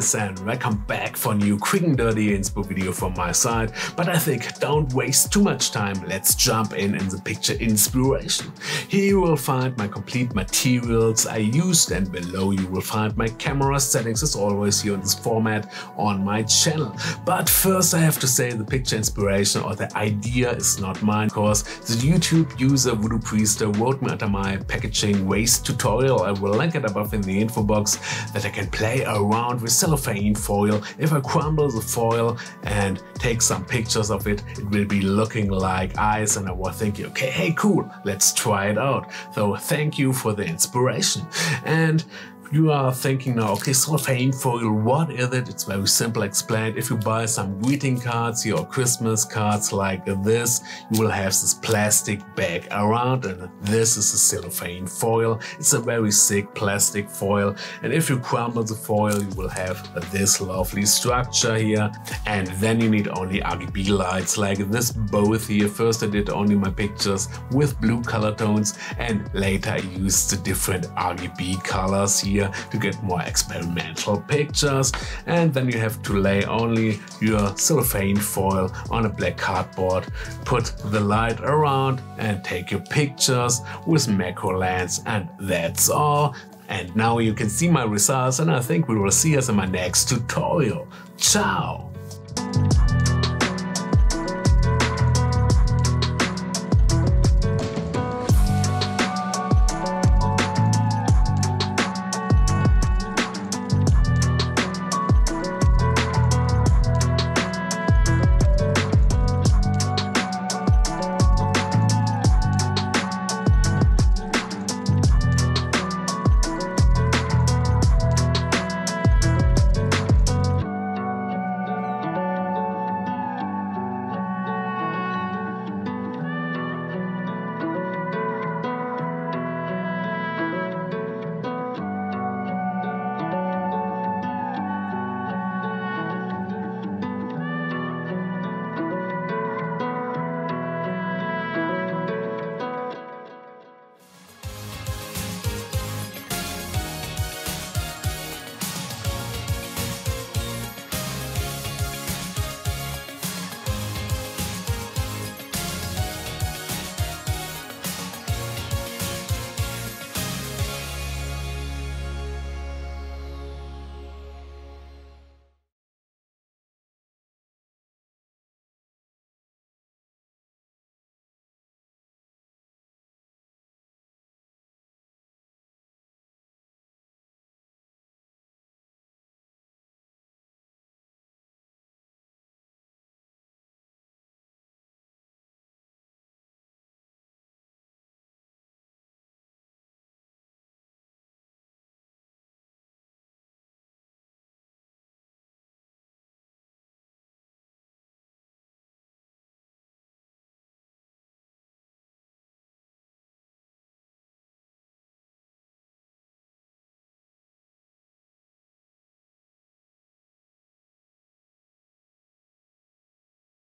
guys, and welcome back for a new quick and dirty inspo video from my side. But I think don't waste too much time, let's jump in the picture inspiration. Here you will find my complete materials I used, and below you will find my camera settings as always here in this format on my channel. But first I have to say the picture inspiration or the idea is not mine, because the YouTube user Voodoo Priester wrote me under my packaging waste tutorial. I will link it above in the info box, that I can play around with cellophane foil. If I crumble the foil and take some pictures of it, it will be looking like eyes, and I was thinking, okay, hey cool, let's try it out. So thank you for the inspiration. And you are thinking now, okay, cellophane foil, what is it? It's very simple explained. If you buy some greeting cards here or Christmas cards like this, you will have this plastic bag around, and this is a cellophane foil. It's a very thick plastic foil, and if you crumble the foil, you will have this lovely structure here. And then you need only RGB lights like this both here. First I did only my pictures with blue color tones, and later I used the different RGB colors here to get more experimental pictures. And then you have to lay only your cellophane foil on a black cardboard, put the light around and take your pictures with macro lens, and that's all. And now you can see my results, and I think we will see us in my next tutorial. Ciao!